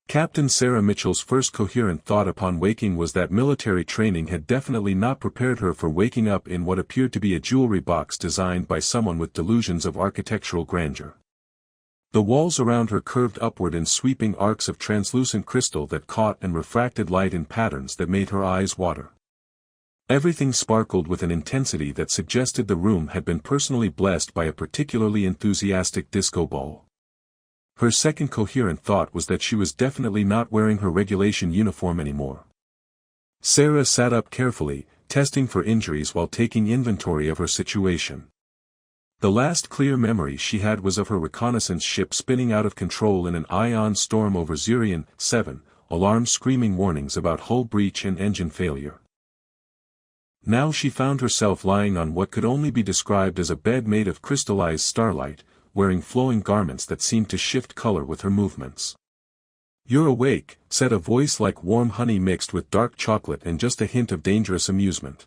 Captain Sarah Mitchell's first coherent thought upon waking was that military training had definitely not prepared her for waking up in what appeared to be a jewelry box designed by someone with delusions of architectural grandeur. The walls around her curved upward in sweeping arcs of translucent crystal that caught and refracted light in patterns that made her eyes water. Everything sparkled with an intensity that suggested the room had been personally blessed by a particularly enthusiastic disco ball. Her second coherent thought was that she was definitely not wearing her regulation uniform anymore. Sarah sat up carefully, testing for injuries while taking inventory of her situation. The last clear memory she had was of her reconnaissance ship spinning out of control in an ion storm over Zirion 7, alarms screaming warnings about hull breach and engine failure. Now she found herself lying on what could only be described as a bed made of crystallized starlight, wearing flowing garments that seemed to shift color with her movements. "You're awake," said a voice like warm honey mixed with dark chocolate and just a hint of dangerous amusement.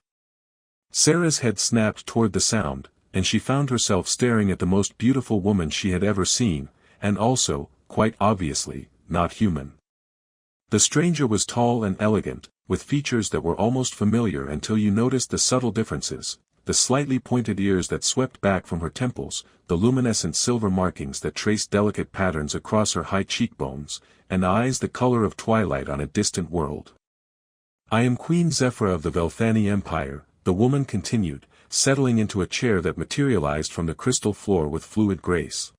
Sarah's head snapped toward the sound, and she found herself staring at the most beautiful woman she had ever seen, and also, quite obviously, not human. The stranger was tall and elegant, with features that were almost familiar until you noticed the subtle differences, the slightly pointed ears that swept back from her temples, the luminescent silver markings that traced delicate patterns across her high cheekbones, and eyes the color of twilight on a distant world. "I am Queen Zephyra of the Velthani Empire," the woman continued, settling into a chair that materialized from the crystal floor with fluid grace.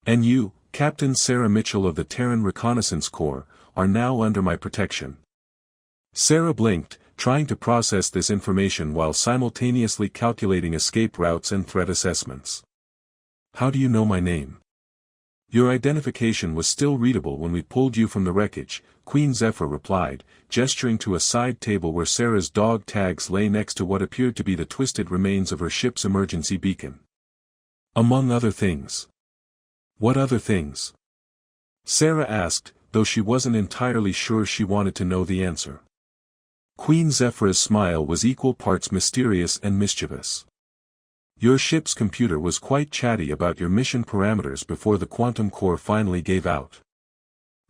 "And you, Captain Sarah Mitchell of the Terran Reconnaissance Corps, are now under my protection." Sarah blinked, trying to process this information while simultaneously calculating escape routes and threat assessments. "How do you know my name?" "Your identification was still readable when we pulled you from the wreckage," Queen Zephyr replied, gesturing to a side table where Sarah's dog tags lay next to what appeared to be the twisted remains of her ship's emergency beacon. "Among other things." "What other things?" Sarah asked, though she wasn't entirely sure she wanted to know the answer. Queen Zephyra's smile was equal parts mysterious and mischievous. "Your ship's computer was quite chatty about your mission parameters before the quantum core finally gave out.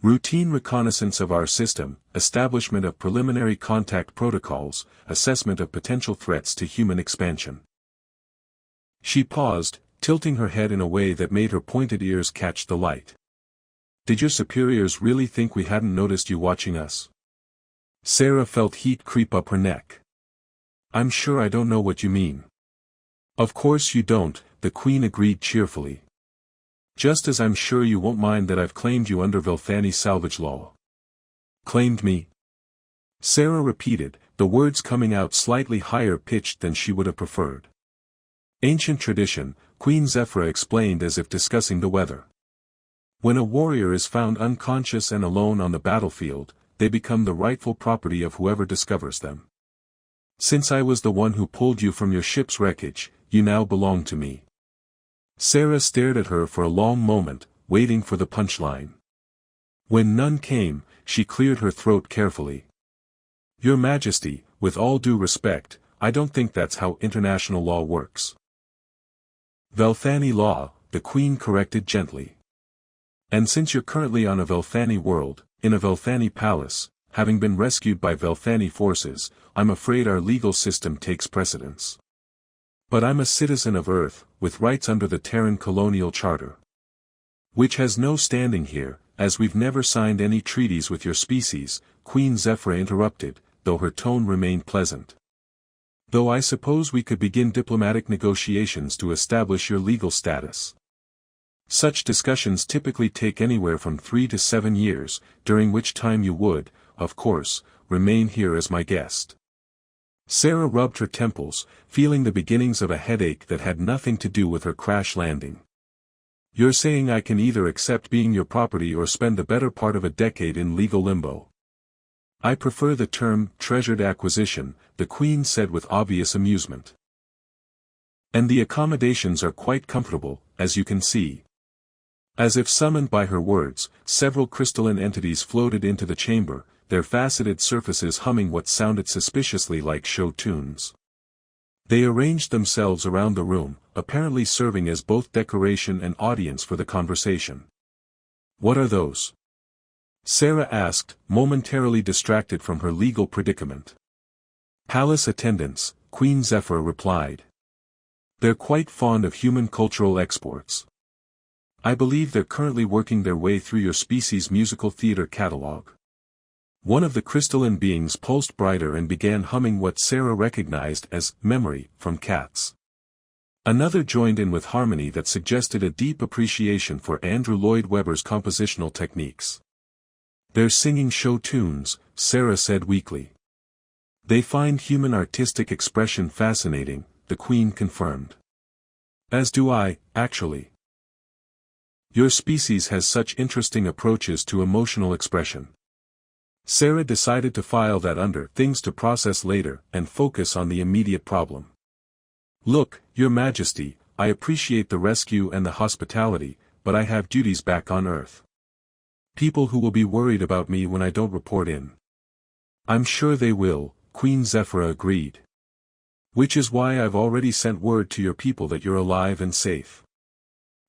Routine reconnaissance of our system, establishment of preliminary contact protocols, assessment of potential threats to human expansion." She paused, tilting her head in a way that made her pointed ears catch the light. "Did your superiors really think we hadn't noticed you watching us?" Sarah felt heat creep up her neck. "I'm sure I don't know what you mean." "Of course you don't," the Queen agreed cheerfully. "Just as I'm sure you won't mind that I've claimed you under Velthani salvage law." "Claimed me?" Sarah repeated, the words coming out slightly higher pitched than she would have preferred. "Ancient tradition," Queen Zephyra explained as if discussing the weather. "When a warrior is found unconscious and alone on the battlefield, they become the rightful property of whoever discovers them. Since I was the one who pulled you from your ship's wreckage, you now belong to me." Sarah stared at her for a long moment, waiting for the punchline. When none came, she cleared her throat carefully. "Your Majesty, with all due respect, I don't think that's how international law works." "Velthani law," the Queen corrected gently. "And since you're currently on a Velthani world, in a Velthani palace, having been rescued by Velthani forces, I'm afraid our legal system takes precedence. But I'm a citizen of Earth, with rights under the Terran Colonial Charter. Which has no standing here, as we've never signed any treaties with your species," Queen Zephyra interrupted, though her tone remained pleasant. "Though I suppose we could begin diplomatic negotiations to establish your legal status. Such discussions typically take anywhere from 3 to 7 years, during which time you would, of course, remain here as my guest." Sarah rubbed her temples, feeling the beginnings of a headache that had nothing to do with her crash landing. "You're saying I can either accept being your property or spend the better part of a decade in legal limbo?" "I prefer the term, treasured acquisition," the Queen said with obvious amusement. "And the accommodations are quite comfortable, as you can see." As if summoned by her words, several crystalline entities floated into the chamber, their faceted surfaces humming what sounded suspiciously like show tunes. They arranged themselves around the room, apparently serving as both decoration and audience for the conversation. "What are those?" Sarah asked, momentarily distracted from her legal predicament. Palace attendants, Queen Zephyr replied. They're quite fond of human cultural exports. I believe they're currently working their way through your species' musical theater catalog. One of the crystalline beings pulsed brighter and began humming what Sarah recognized as "Memory" from Cats. Another joined in with harmony that suggested a deep appreciation for Andrew Lloyd Webber's compositional techniques. They're singing show tunes, Sarah said weakly. They find human artistic expression fascinating, the Queen confirmed. As do I, actually. Your species has such interesting approaches to emotional expression. Sarah decided to file that under things to process later and focus on the immediate problem. Look, Your Majesty, I appreciate the rescue and the hospitality, but I have duties back on Earth. People who will be worried about me when I don't report in. I'm sure they will, Queen Zephyr agreed. Which is why I've already sent word to your people that you're alive and safe.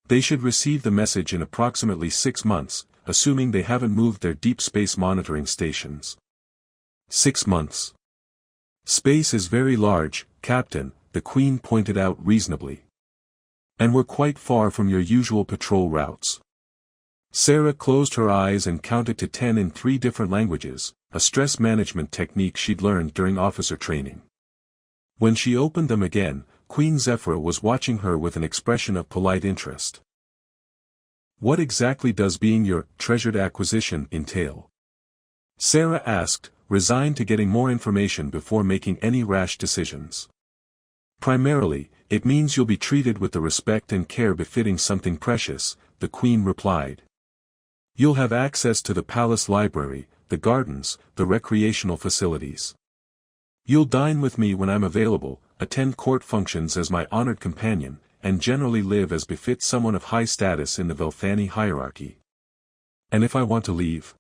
They should receive the message in approximately 6 months, assuming they haven't moved their deep space monitoring stations. 6 months. Space is very large, Captain, the Queen pointed out reasonably. And we're quite far from your usual patrol routes. Sarah closed her eyes and counted to 10 in 3 different languages, a stress management technique she'd learned during officer training. When she opened them again, Queen Zephyr was watching her with an expression of polite interest. What exactly does being your treasured acquisition entail? Sarah asked, resigned to getting more information before making any rash decisions. Primarily, it means you'll be treated with the respect and care befitting something precious, the Queen replied. You'll have access to the palace library, the gardens, the recreational facilities. You'll dine with me when I'm available, attend court functions as my honored companion, and generally live as befits someone of high status in the Velthani hierarchy. And if I want to leave?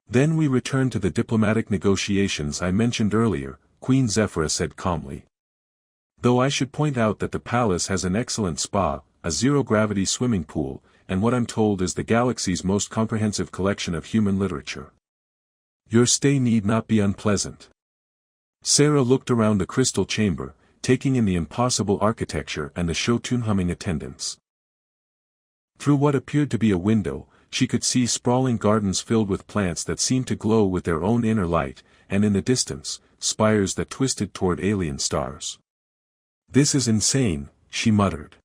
Then we return to the diplomatic negotiations I mentioned earlier, Queen Zephyr said calmly. Though I should point out that the palace has an excellent spa, a zero-gravity swimming pool, and what I'm told is the galaxy's most comprehensive collection of human literature. Your stay need not be unpleasant. Sarah looked around the crystal chamber, taking in the impossible architecture and the show-tune humming attendants. Through what appeared to be a window, she could see sprawling gardens filled with plants that seemed to glow with their own inner light, and in the distance, spires that twisted toward alien stars. This is insane, she muttered.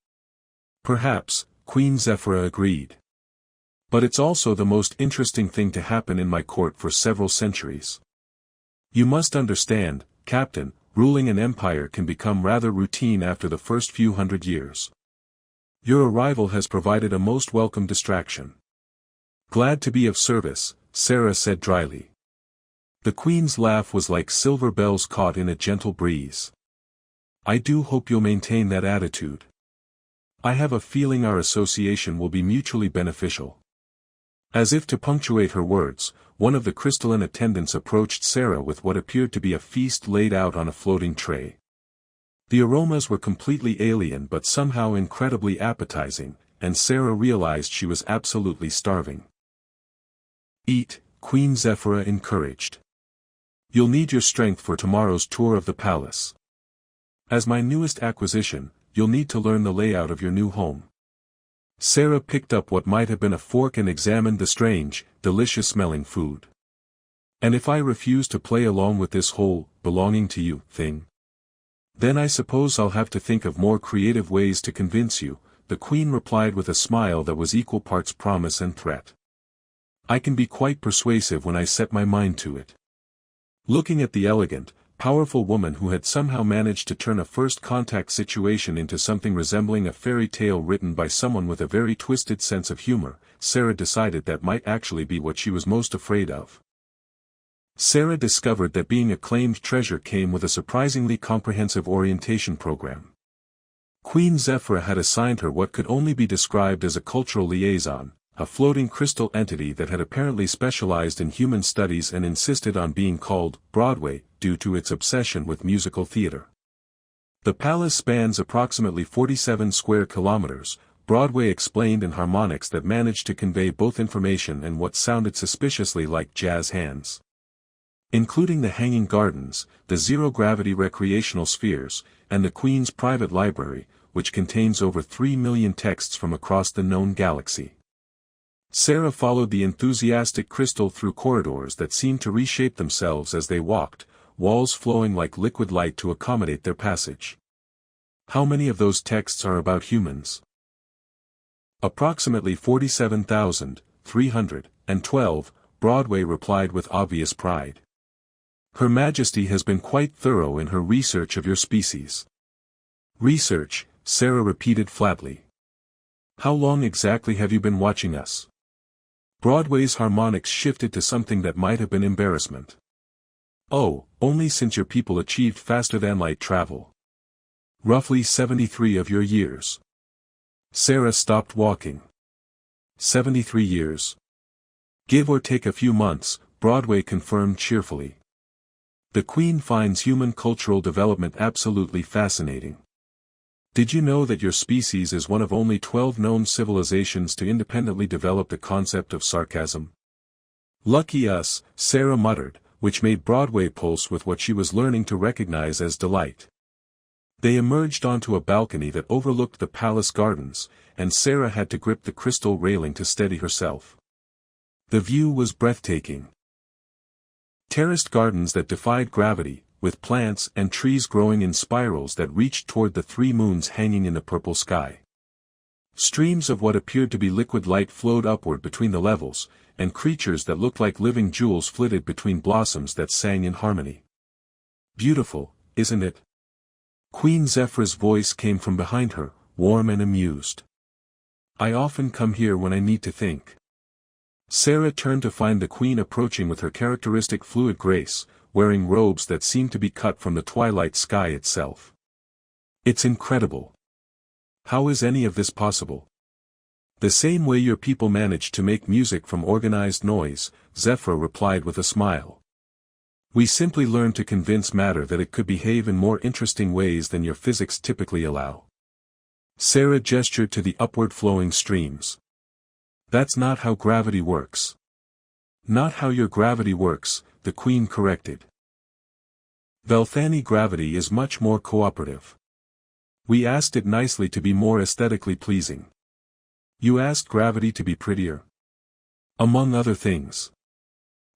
Perhaps, Queen Zephyr agreed. But it's also the most interesting thing to happen in my court for several centuries. You must understand, Captain, ruling an empire can become rather routine after the first few hundred years. Your arrival has provided a most welcome distraction. Glad to be of service, Sarah said dryly. The Queen's laugh was like silver bells caught in a gentle breeze. I do hope you'll maintain that attitude. I have a feeling our association will be mutually beneficial. As if to punctuate her words, one of the crystalline attendants approached Sarah with what appeared to be a feast laid out on a floating tray. The aromas were completely alien but somehow incredibly appetizing, and Sarah realized she was absolutely starving. Eat, Queen Zephyr encouraged. You'll need your strength for tomorrow's tour of the palace. As my newest acquisition, you'll need to learn the layout of your new home. Sarah picked up what might have been a fork and examined the strange, delicious-smelling food. And if I refuse to play along with this whole, belonging to you, thing? Then I suppose I'll have to think of more creative ways to convince you, the Queen replied with a smile that was equal parts promise and threat. I can be quite persuasive when I set my mind to it. Looking at the elegant, powerful woman who had somehow managed to turn a first-contact situation into something resembling a fairy tale written by someone with a very twisted sense of humor, Sarah decided that might actually be what she was most afraid of. Sarah discovered that being a claimed treasure came with a surprisingly comprehensive orientation program. Queen Zephyr had assigned her what could only be described as a cultural liaison, a floating crystal entity that had apparently specialized in human studies and insisted on being called Broadway, due to its obsession with musical theater. The palace spans approximately 47 square kilometers, Broadway explained in harmonics that managed to convey both information and what sounded suspiciously like jazz hands. Including the hanging gardens, the zero-gravity recreational spheres, and the Queen's private library, which contains over 3 million texts from across the known galaxy. Sarah followed the enthusiastic crystal through corridors that seemed to reshape themselves as they walked, walls flowing like liquid light to accommodate their passage. How many of those texts are about humans? Approximately 47,312, Broadway replied with obvious pride. Her Majesty has been quite thorough in her research of your species. Research, Sarah repeated flatly. How long exactly have you been watching us? Broadway's harmonics shifted to something that might have been embarrassment. Oh, only since your people achieved faster-than-light travel. Roughly 73 of your years. Sarah stopped walking. 73 years. Give or take a few months, Broadway confirmed cheerfully. The Queen finds human cultural development absolutely fascinating. Did you know that your species is one of only 12 known civilizations to independently develop the concept of sarcasm? Lucky us, Sarah muttered, which made Broadway pulse with what she was learning to recognize as delight. They emerged onto a balcony that overlooked the palace gardens, and Sarah had to grip the crystal railing to steady herself. The view was breathtaking. Terraced gardens that defied gravity, with plants and trees growing in spirals that reached toward the 3 moons hanging in the purple sky. Streams of what appeared to be liquid light flowed upward between the levels, and creatures that looked like living jewels flitted between blossoms that sang in harmony. Beautiful, isn't it? Queen Zephyra's voice came from behind her, warm and amused. I often come here when I need to think. Sarah turned to find the Queen approaching with her characteristic fluid grace, wearing robes that seemed to be cut from the twilight sky itself. It's incredible. How is any of this possible? The same way your people managed to make music from organized noise, Zephyr replied with a smile. We simply learned to convince matter that it could behave in more interesting ways than your physics typically allow. Sarah gestured to the upward flowing streams. That's not how gravity works. Not how your gravity works, the Queen corrected. Velthani gravity is much more cooperative. We asked it nicely to be more aesthetically pleasing. You asked gravity to be prettier. Among other things.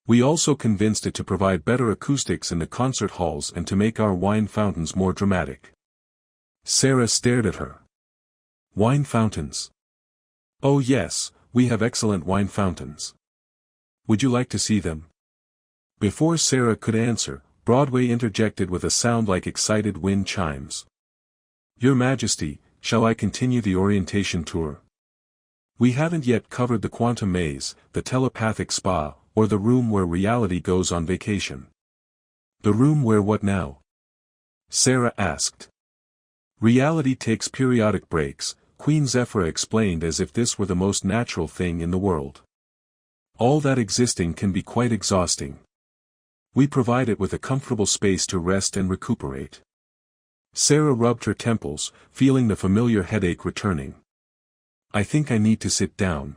We also convinced it to provide better acoustics in the concert halls and to make our wine fountains more dramatic. Sarah stared at her. Wine fountains. Oh yes, we have excellent wine fountains. Would you like to see them? Before Sarah could answer, Broadway interjected with a sound like excited wind chimes. Your Majesty, shall I continue the orientation tour? We haven't yet covered the quantum maze, the telepathic spa, or the room where reality goes on vacation. The room where what now? Sarah asked. Reality takes periodic breaks, Queen Zephyra explained as if this were the most natural thing in the world. All that existing can be quite exhausting. We provide it with a comfortable space to rest and recuperate. Sarah rubbed her temples, feeling the familiar headache returning. I think I need to sit down.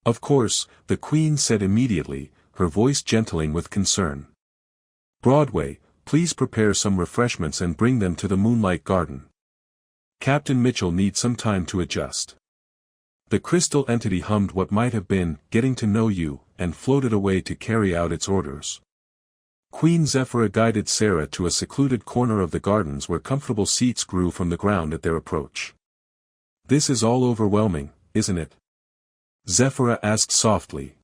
Of course, the Queen said immediately, her voice gentling with concern. Broadway, please prepare some refreshments and bring them to the Moonlight Garden. Captain Mitchell needs some time to adjust. The crystal entity hummed what might have been, getting to know you, and floated away to carry out its orders. Queen Zephyra guided Sarah to a secluded corner of the gardens where comfortable seats grew from the ground at their approach. This is all overwhelming, isn't it? Zephyra asked softly.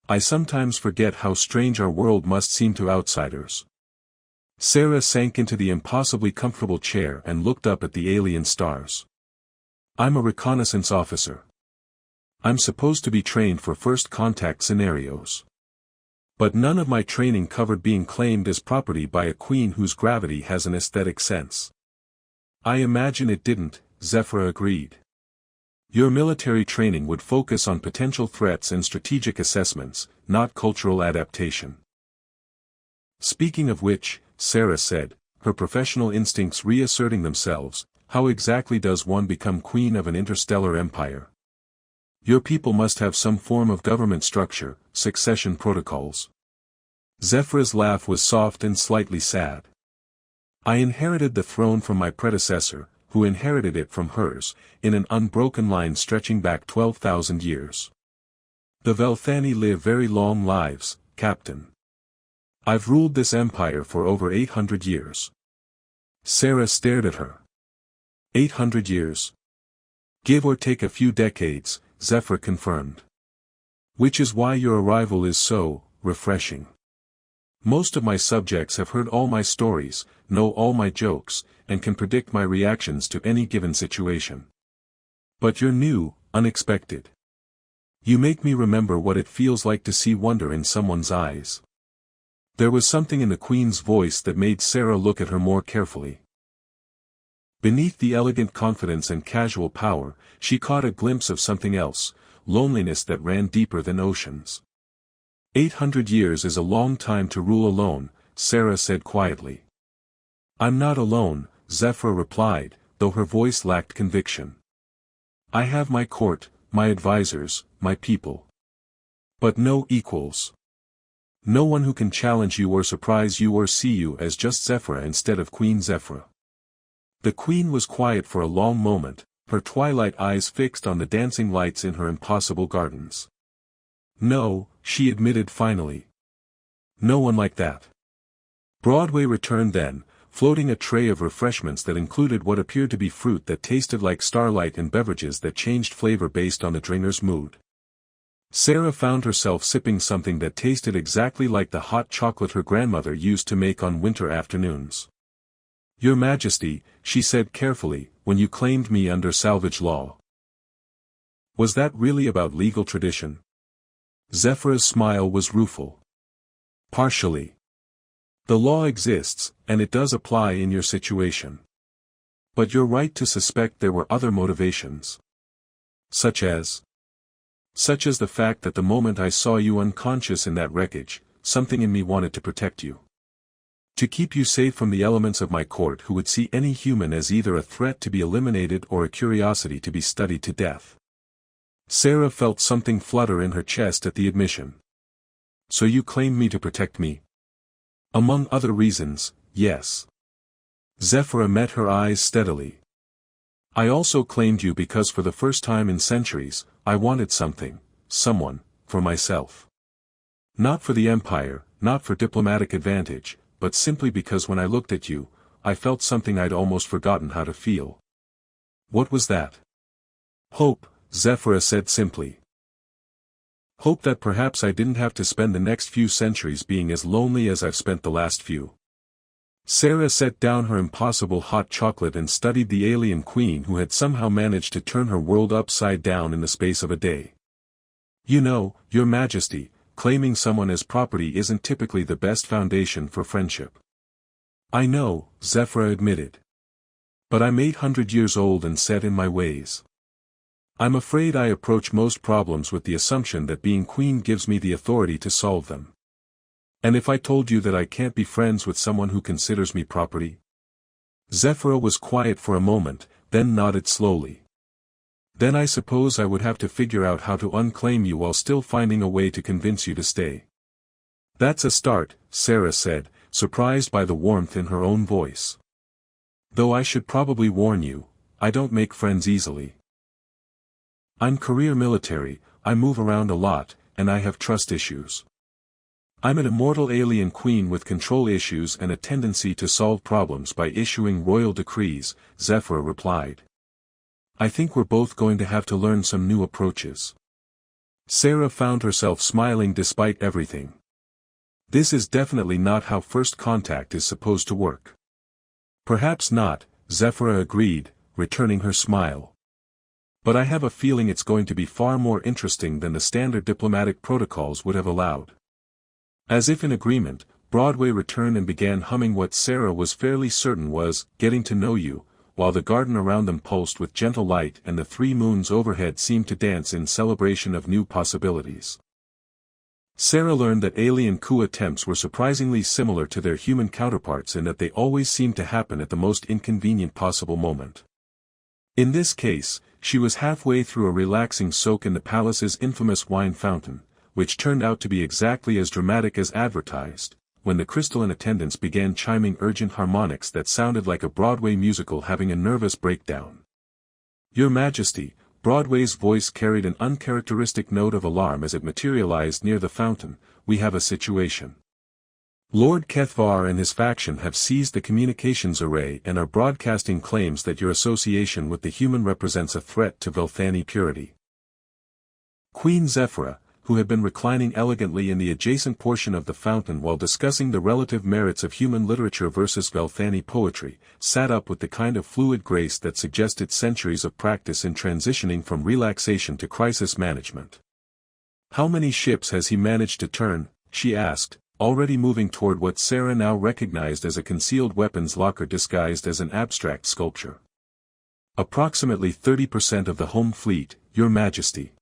I sometimes forget how strange our world must seem to outsiders. Sarah sank into the impossibly comfortable chair and looked up at the alien stars. I'm a reconnaissance officer. I'm supposed to be trained for first contact scenarios. But none of my training covered being claimed as property by a queen whose gravity has an aesthetic sense. I imagine it didn't, Zephyra agreed. Your military training would focus on potential threats and strategic assessments, not cultural adaptation. Speaking of which, Sarah said, her professional instincts reasserting themselves, how exactly does one become queen of an interstellar empire? Your people must have some form of government structure, succession protocols. Zephyr's laugh was soft and slightly sad. I inherited the throne from my predecessor, who inherited it from hers, in an unbroken line stretching back 12,000 years. The Velthani live very long lives, Captain. I've ruled this empire for over 800 years. Sarah stared at her. 800 years. Give or take a few decades, Zephyr confirmed. Which is why your arrival is so refreshing. Most of my subjects have heard all my stories, know all my jokes, and can predict my reactions to any given situation. But you're new, unexpected. You make me remember what it feels like to see wonder in someone's eyes. There was something in the Queen's voice that made Sarah look at her more carefully. Beneath the elegant confidence and casual power, she caught a glimpse of something else, loneliness that ran deeper than oceans. 800 years is a long time to rule alone, Sarah said quietly. I'm not alone, Zephyr replied, though her voice lacked conviction. I have my court, my advisors, my people. But no equals. No one who can challenge you or surprise you or see you as just Zephyr instead of Queen Zephyr. The Queen was quiet for a long moment, her twilight eyes fixed on the dancing lights in her impossible gardens. No, she admitted finally. No one like that. Broadway returned then, floating a tray of refreshments that included what appeared to be fruit that tasted like starlight and beverages that changed flavor based on the drinker's mood. Sarah found herself sipping something that tasted exactly like the hot chocolate her grandmother used to make on winter afternoons. Your Majesty, she said carefully, when you claimed me under salvage law. Was that really about legal tradition? Zephyr's smile was rueful. Partially. The law exists, and it does apply in your situation. But you're right to suspect there were other motivations. Such as the fact that the moment I saw you unconscious in that wreckage, something in me wanted to protect you. To keep you safe from the elements of my court who would see any human as either a threat to be eliminated or a curiosity to be studied to death. Sarah felt something flutter in her chest at the admission. So you claimed me to protect me? Among other reasons, yes. Zephyr met her eyes steadily. I also claimed you because for the first time in centuries, I wanted someone, for myself. Not for the Empire, not for diplomatic advantage, but simply because when I looked at you, I felt something I'd almost forgotten how to feel. What was that? Hope, Zephyr said simply. Hope that perhaps I didn't have to spend the next few centuries being as lonely as I've spent the last few. Sarah set down her impossible hot chocolate and studied the alien queen who had somehow managed to turn her world upside down in the space of a day. You know, Your Majesty, claiming someone as property isn't typically the best foundation for friendship. I know, Zephyr admitted. But I'm 800 years old and set in my ways. I'm afraid I approach most problems with the assumption that being queen gives me the authority to solve them. And if I told you that I can't be friends with someone who considers me property? Zephyr was quiet for a moment, then nodded slowly. Then I suppose I would have to figure out how to unclaim you while still finding a way to convince you to stay. That's a start, Sarah said, surprised by the warmth in her own voice. Though I should probably warn you, I don't make friends easily. I'm career military, I move around a lot, and I have trust issues. I'm an immortal alien queen with control issues and a tendency to solve problems by issuing royal decrees, Zephyr replied. I think we're both going to have to learn some new approaches. Sarah found herself smiling despite everything. This is definitely not how first contact is supposed to work. Perhaps not, Zephyr agreed, returning her smile. But I have a feeling it's going to be far more interesting than the standard diplomatic protocols would have allowed. As if in agreement, Broadway returned and began humming what Sarah was fairly certain was, Getting to Know You, while the garden around them pulsed with gentle light and the 3 moons overhead seemed to dance in celebration of new possibilities. Sarah learned that alien coup attempts were surprisingly similar to their human counterparts in that they always seemed to happen at the most inconvenient possible moment. In this case, she was halfway through a relaxing soak in the palace's infamous wine fountain, which turned out to be exactly as dramatic as advertised, when the crystalline attendants began chiming urgent harmonics that sounded like a Broadway musical having a nervous breakdown. "Your Majesty," Broadway's voice carried an uncharacteristic note of alarm as it materialized near the fountain, "we have a situation. Lord Kethvar and his faction have seized the communications array and are broadcasting claims that your association with the human represents a threat to Velthani purity." Queen Zephyra, who had been reclining elegantly in the adjacent portion of the fountain while discussing the relative merits of human literature versus Velthani poetry, sat up with the kind of fluid grace that suggested centuries of practice in transitioning from relaxation to crisis management. "How many ships has he managed to turn?" she asked, already moving toward what Sarah now recognized as a concealed weapons locker disguised as an abstract sculpture. "Approximately 30% of the home fleet, Your Majesty.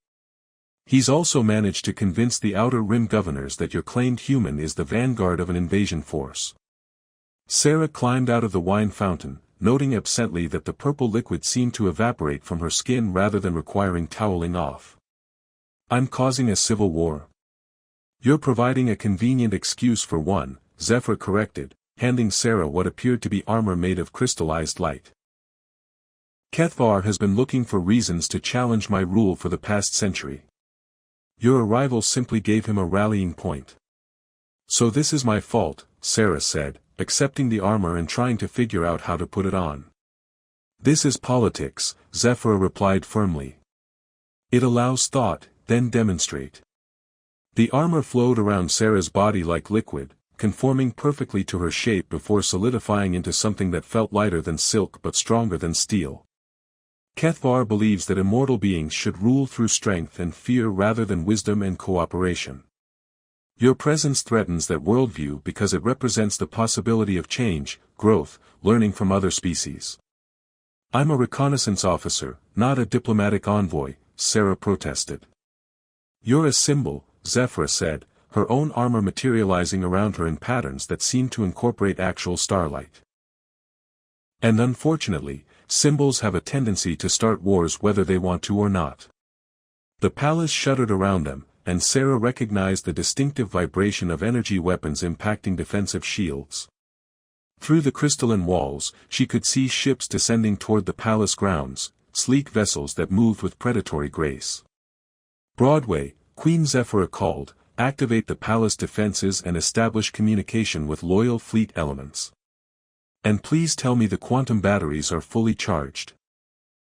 He's also managed to convince the Outer Rim governors that your claimed human is the vanguard of an invasion force." Sarah climbed out of the wine fountain, noting absently that the purple liquid seemed to evaporate from her skin rather than requiring toweling off. "I'm causing a civil war." "You're providing a convenient excuse for one," Zephyr corrected, handing Sarah what appeared to be armor made of crystallized light. "Kethvar has been looking for reasons to challenge my rule for the past century. Your arrival simply gave him a rallying point." "So this is my fault," Sarah said, accepting the armor and trying to figure out how to put it on. "This is politics," Zephyr replied firmly. "It allows thought, then demonstrate." The armor flowed around Sarah's body like liquid, conforming perfectly to her shape before solidifying into something that felt lighter than silk but stronger than steel. "Kethvar believes that immortal beings should rule through strength and fear rather than wisdom and cooperation. Your presence threatens that worldview because it represents the possibility of change, growth, learning from other species." "I'm a reconnaissance officer, not a diplomatic envoy," Sarah protested. "You're a symbol," Zephyr said, her own armor materializing around her in patterns that seemed to incorporate actual starlight. "And unfortunately, symbols have a tendency to start wars whether they want to or not." The palace shuddered around them, and Sarah recognized the distinctive vibration of energy weapons impacting defensive shields. Through the crystalline walls, she could see ships descending toward the palace grounds, sleek vessels that moved with predatory grace. "Broadway," Queen Zephyra called, "activate the palace defenses and establish communication with loyal fleet elements. And please tell me the quantum batteries are fully charged."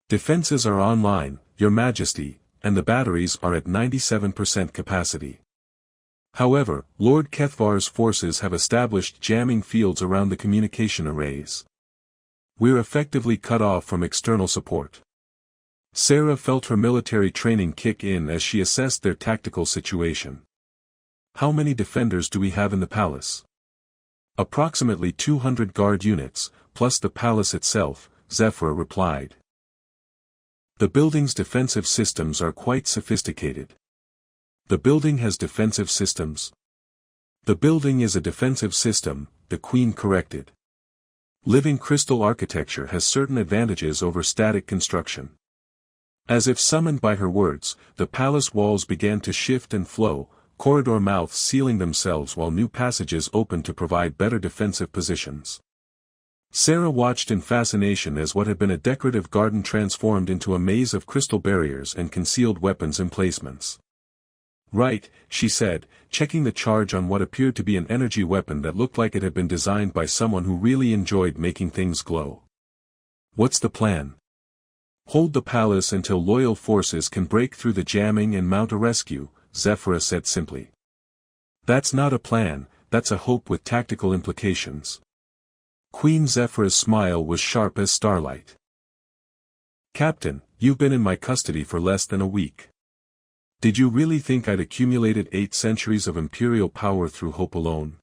"Defenses are online, Your Majesty, and the batteries are at 97% capacity. However, Lord Kethvar's forces have established jamming fields around the communication arrays. We're effectively cut off from external support." Sarah felt her military training kick in as she assessed their tactical situation. "How many defenders do we have in the palace?" "Approximately 200 guard units, plus the palace itself," Zephyr replied. "The building's defensive systems are quite sophisticated." "The building has defensive systems?" "The building is a defensive system," the Queen corrected. "Living crystal architecture has certain advantages over static construction." As if summoned by her words, the palace walls began to shift and flow, corridor mouths sealing themselves while new passages opened to provide better defensive positions. Sarah watched in fascination as what had been a decorative garden transformed into a maze of crystal barriers and concealed weapons emplacements. "Right," she said, checking the charge on what appeared to be an energy weapon that looked like it had been designed by someone who really enjoyed making things glow. "What's the plan?" "Hold the palace until loyal forces can break through the jamming and mount a rescue," Zephyra said simply. "That's not a plan, that's a hope with tactical implications." Queen Zephyra's smile was sharp as starlight. "Captain, you've been in my custody for less than a week. Did you really think I'd accumulated 8 centuries of imperial power through hope alone?"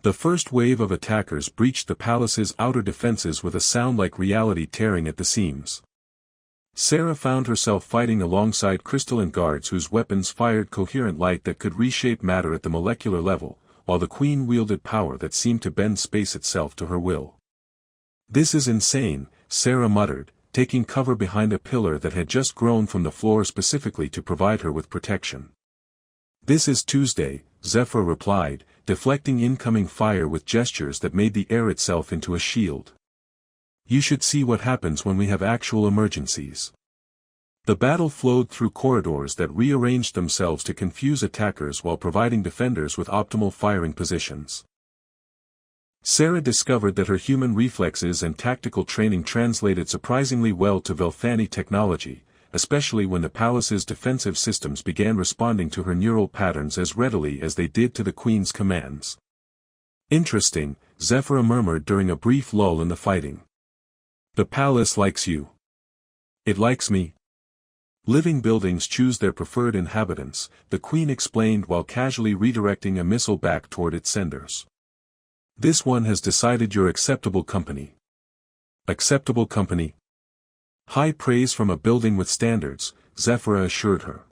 The first wave of attackers breached the palace's outer defenses with a sound like reality tearing at the seams. Sarah found herself fighting alongside crystalline guards whose weapons fired coherent light that could reshape matter at the molecular level, while the Queen wielded power that seemed to bend space itself to her will. "This is insane," Sarah muttered, taking cover behind a pillar that had just grown from the floor specifically to provide her with protection. "This is Tuesday," Zephyr replied, deflecting incoming fire with gestures that made the air itself into a shield. "You should see what happens when we have actual emergencies." The battle flowed through corridors that rearranged themselves to confuse attackers while providing defenders with optimal firing positions. Sarah discovered that her human reflexes and tactical training translated surprisingly well to Velthani technology, especially when the palace's defensive systems began responding to her neural patterns as readily as they did to the Queen's commands. "Interesting," Zephyr murmured during a brief lull in the fighting. "The palace likes you." "It likes me. Living buildings choose their preferred inhabitants," the Queen explained while casually redirecting a missile back toward its senders. "This one has decided you're acceptable company." "Acceptable company?" "High praise from a building with standards," Zephyr assured her.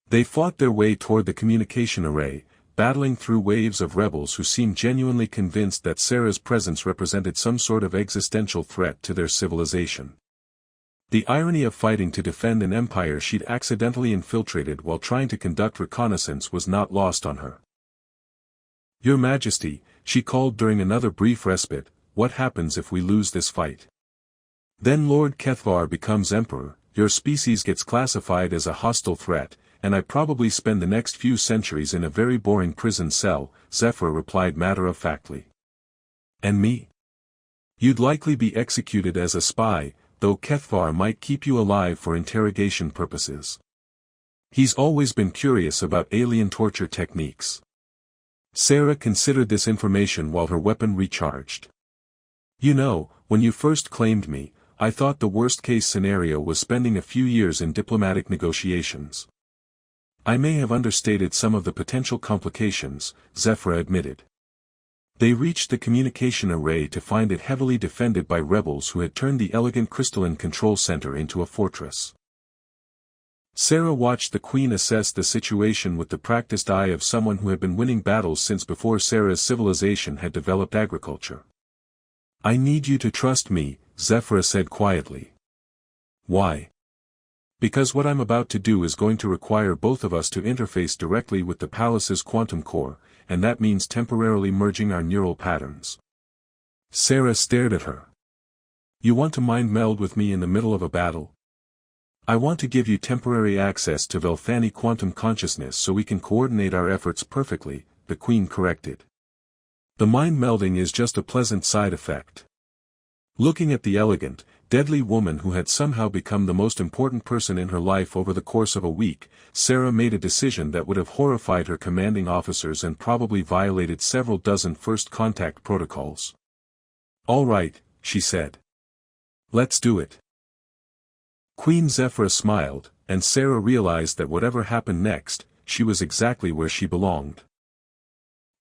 They fought their way toward the communication array, battling through waves of rebels who seemed genuinely convinced that Sarah's presence represented some sort of existential threat to their civilization. The irony of fighting to defend an empire she'd accidentally infiltrated while trying to conduct reconnaissance was not lost on her. "Your Majesty," she called during another brief respite, "what happens if we lose this fight?" "Then Lord Kethvar becomes Emperor, your species gets classified as a hostile threat, and I probably spend the next few centuries in a very boring prison cell," Zephyr replied matter-of-factly. "And me? You'd likely be executed as a spy, though Kethvar might keep you alive for interrogation purposes. He's always been curious about alien torture techniques." Sarah considered this information while her weapon recharged. "You know, when you first claimed me, I thought the worst-case scenario was spending a few years in diplomatic negotiations. I may have understated some of the potential complications," Zephyr admitted. They reached the communication array to find it heavily defended by rebels who had turned the elegant crystalline control center into a fortress. Sarah watched the Queen assess the situation with the practiced eye of someone who had been winning battles since before Sarah's civilization had developed agriculture. "I need you to trust me," Zephyr said quietly. "Why?" "Because what I'm about to do is going to require both of us to interface directly with the palace's quantum core, and that means temporarily merging our neural patterns." Sarah stared at her. "You want to mind meld with me in the middle of a battle?" "I want to give you temporary access to Velthani quantum consciousness so we can coordinate our efforts perfectly," the Queen corrected. "The mind melding is just a pleasant side effect." Looking at the elegant, deadly woman who had somehow become the most important person in her life over the course of a week, Sarah made a decision that would have horrified her commanding officers and probably violated several dozen first contact protocols. "All right," she said. "Let's do it." Queen Zephyr smiled, and Sarah realized that whatever happened next, she was exactly where she belonged.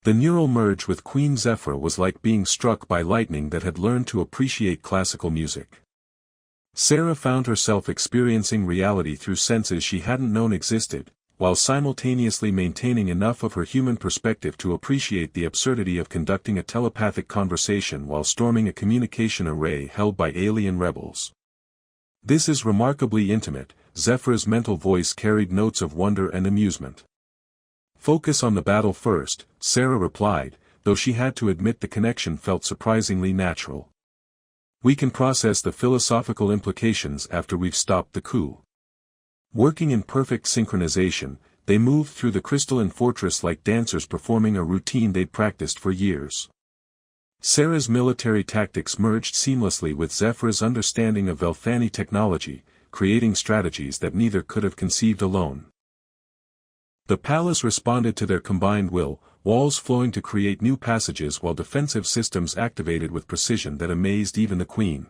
The neural merge with Queen Zephyr was like being struck by lightning that had learned to appreciate classical music. Sarah found herself experiencing reality through senses she hadn't known existed, while simultaneously maintaining enough of her human perspective to appreciate the absurdity of conducting a telepathic conversation while storming a communication array held by alien rebels. "This is remarkably intimate," Zephyr's mental voice carried notes of wonder and amusement. "Focus on the battle first," Sarah replied, though she had to admit the connection felt surprisingly natural. "We can process the philosophical implications after we've stopped the coup." Working in perfect synchronization, they moved through the crystalline fortress like dancers performing a routine they'd practiced for years. Sarah's military tactics merged seamlessly with Zephyr's understanding of Velthani technology, creating strategies that neither could have conceived alone. The palace responded to their combined will, walls flowing to create new passages while defensive systems activated with precision that amazed even the Queen.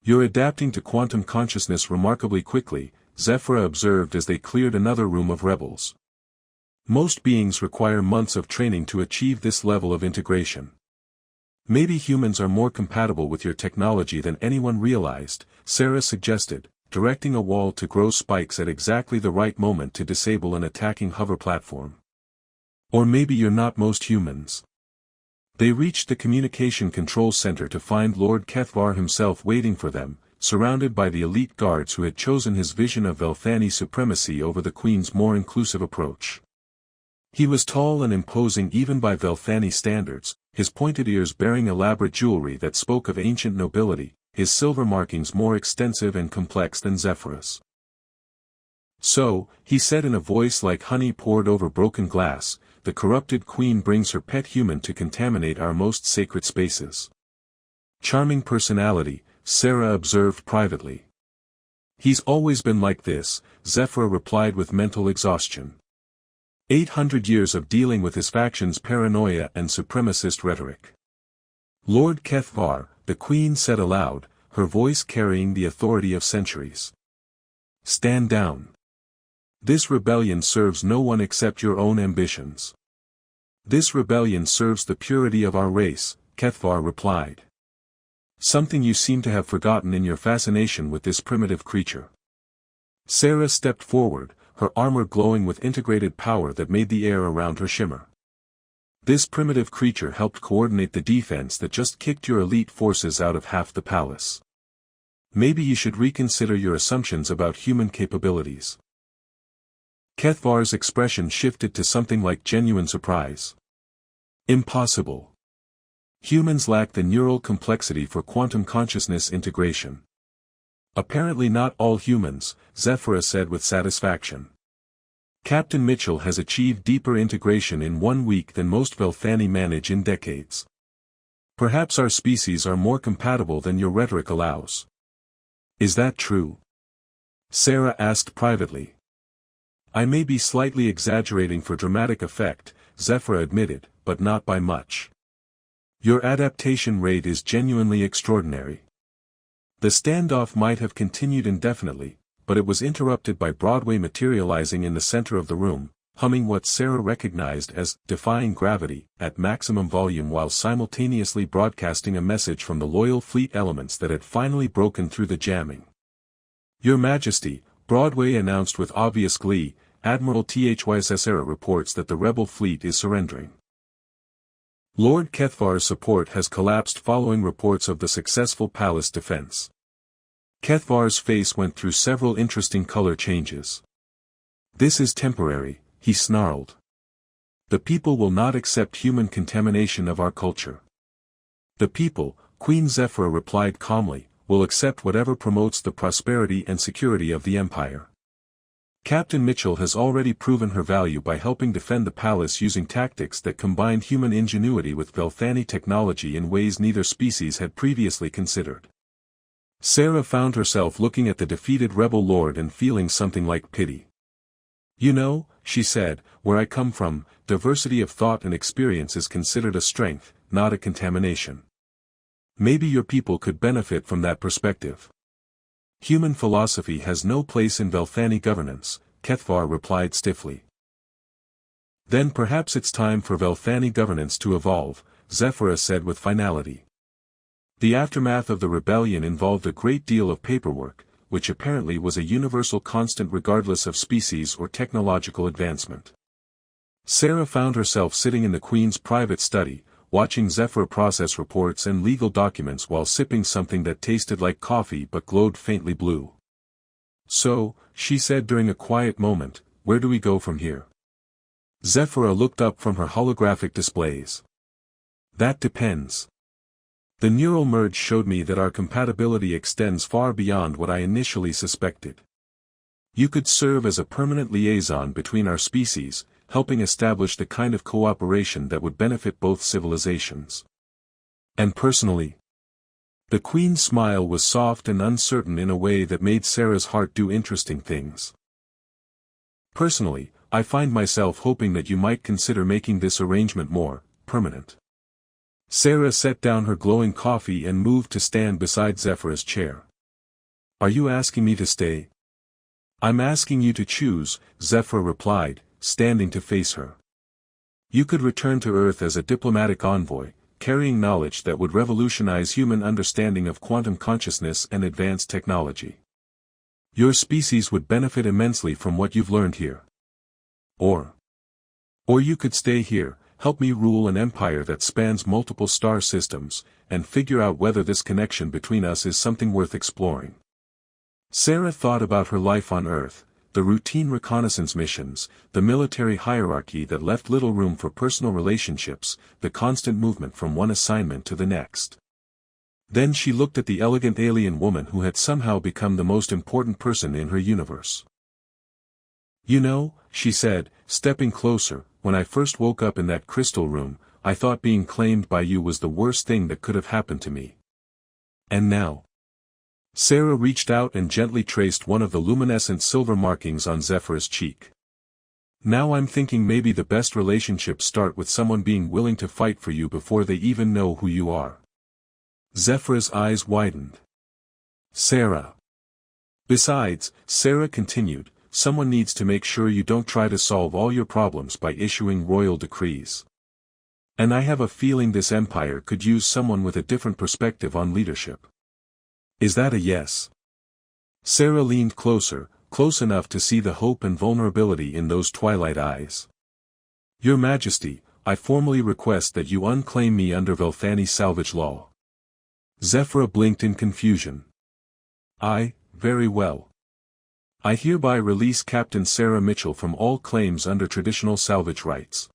"You're adapting to quantum consciousness remarkably quickly," Zephyr observed as they cleared another room of rebels. "Most beings require months of training to achieve this level of integration." "Maybe humans are more compatible with your technology than anyone realized," Sarah suggested, directing a wall to grow spikes at exactly the right moment to disable an attacking hover platform. "Or maybe you're not most humans." They reached the communication control center to find Lord Kethvar himself waiting for them, surrounded by the elite guards who had chosen his vision of Velthani supremacy over the Queen's more inclusive approach. He was tall and imposing even by Velthani standards, his pointed ears bearing elaborate jewelry that spoke of ancient nobility, his silver markings more extensive and complex than Zephyrus. "So," he said in a voice like honey poured over broken glass, "the corrupted Queen brings her pet human to contaminate our most sacred spaces." "Charming personality," Sarah observed privately. "He's always been like this," Zephyr replied with mental exhaustion. 800 years of dealing with his faction's paranoia and supremacist rhetoric. "Lord Kethvar," the Queen said aloud, her voice carrying the authority of centuries. "Stand down. This rebellion serves no one except your own ambitions." "This rebellion serves the purity of our race," Kethvar replied. "Something you seem to have forgotten in your fascination with this primitive creature." Sarah stepped forward, her armor glowing with integrated power that made the air around her shimmer. "This primitive creature helped coordinate the defense that just kicked your elite forces out of half the palace. Maybe you should reconsider your assumptions about human capabilities." Kethvar's expression shifted to something like genuine surprise. "Impossible. Humans lack the neural complexity for quantum consciousness integration." "Apparently not all humans," Zephyra said with satisfaction. "Captain Mitchell has achieved deeper integration in 1 week than most Velthani manage in decades. Perhaps our species are more compatible than your rhetoric allows." "Is that true?" Sarah asked privately. "I may be slightly exaggerating for dramatic effect," Zephyra admitted, "but not by much. Your adaptation rate is genuinely extraordinary." The standoff might have continued indefinitely, but it was interrupted by Broadway materializing in the center of the room, humming what Sarah recognized as "Defying Gravity" at maximum volume while simultaneously broadcasting a message from the loyal fleet elements that had finally broken through the jamming. "Your Majesty," Broadway announced with obvious glee, "Admiral Thysera reports that the rebel fleet is surrendering. Lord Kethvar's support has collapsed following reports of the successful palace defense." Kethvar's face went through several interesting color changes. "This is temporary," he snarled. "The people will not accept human contamination of our culture." "The people," Queen Zephyra replied calmly, "will accept whatever promotes the prosperity and security of the Empire. Captain Mitchell has already proven her value by helping defend the palace using tactics that combined human ingenuity with Velthani technology in ways neither species had previously considered." Sarah found herself looking at the defeated rebel lord and feeling something like pity. "You know," she said, "where I come from, diversity of thought and experience is considered a strength, not a contamination. Maybe your people could benefit from that perspective." "Human philosophy has no place in Velthani governance," Kethvar replied stiffly. "Then perhaps it's time for Velthani governance to evolve," Zephyra said with finality. The aftermath of the rebellion involved a great deal of paperwork, which apparently was a universal constant regardless of species or technological advancement. Sarah found herself sitting in the Queen's private study, watching Zephyr process reports and legal documents while sipping something that tasted like coffee but glowed faintly blue. "So," she said during a quiet moment, "where do we go from here?" Zephyra looked up from her holographic displays. "That depends. The neural merge showed me that our compatibility extends far beyond what I initially suspected. You could serve as a permanent liaison between our species, helping establish the kind of cooperation that would benefit both civilizations. And personally?" The Queen's smile was soft and uncertain in a way that made Sarah's heart do interesting things. "Personally, I find myself hoping that you might consider making this arrangement more permanent." Sarah set down her glowing coffee and moved to stand beside Zephyra's chair. "Are you asking me to stay?" "I'm asking you to choose," Zephyr replied, standing to face her. "You could return to Earth as a diplomatic envoy, carrying knowledge that would revolutionize human understanding of quantum consciousness and advanced technology. Your species would benefit immensely from what you've learned here. Or you could stay here," help me rule an empire that spans multiple star systems, and figure out whether this connection between us is something worth exploring. Sarah thought about her life on Earth, the routine reconnaissance missions, the military hierarchy that left little room for personal relationships, the constant movement from one assignment to the next. Then she looked at the elegant alien woman who had somehow become the most important person in her universe. "You know," she said, stepping closer, "when I first woke up in that crystal room, I thought being claimed by you was the worst thing that could have happened to me. And now?" Sarah reached out and gently traced one of the luminescent silver markings on Zephyr's cheek. "Now I'm thinking maybe the best relationships start with someone being willing to fight for you before they even know who you are." Zephyr's eyes widened. "Sarah." "Besides," Sarah continued, "someone needs to make sure you don't try to solve all your problems by issuing royal decrees. And I have a feeling this empire could use someone with a different perspective on leadership. Is that a yes?" Sarah leaned closer, close enough to see the hope and vulnerability in those twilight eyes. "Your Majesty, I formally request that you unclaim me under Velthani salvage law." Zephyr blinked in confusion. Very well. I hereby release Captain Sarah Mitchell from all claims under traditional salvage rights."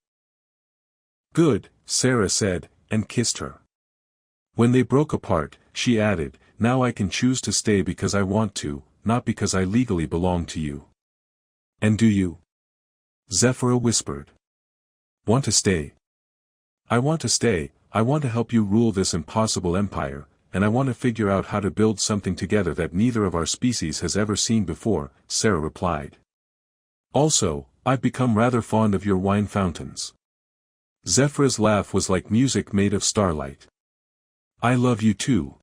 "Good," Sarah said, and kissed her. When they broke apart, she added, "Now I can choose to stay because I want to, not because I legally belong to you." "And do you?" Zephyr whispered. "Want to stay?" "I want to stay. I want to help you rule this impossible empire, and I want to figure out how to build something together that neither of our species has ever seen before," Sarah replied. "Also, I've become rather fond of your wine fountains." Zephyr's laugh was like music made of starlight. "I love you too."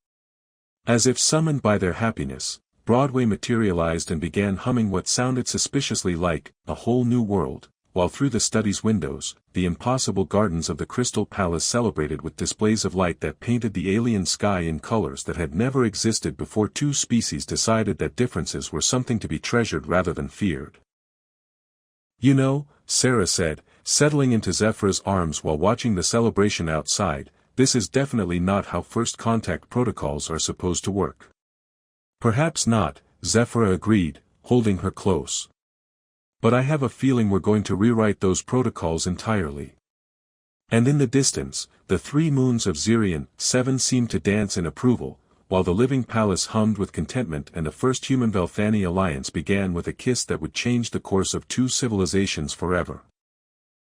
As if summoned by their happiness, Broadway materialized and began humming what sounded suspiciously like A Whole New World, while through the study's windows, the impossible gardens of the Crystal Palace celebrated with displays of light that painted the alien sky in colors that had never existed before two species decided that differences were something to be treasured rather than feared. "You know," Sarah said, settling into Zephyr's arms while watching the celebration outside, "this is definitely not how first contact protocols are supposed to work." "Perhaps not," Zephyr agreed, holding her close. "But I have a feeling we're going to rewrite those protocols entirely." And in the distance, the 3 moons of Zirion 7 seemed to dance in approval, while the living palace hummed with contentment and the first human Velthani alliance began with a kiss that would change the course of 2 civilizations forever.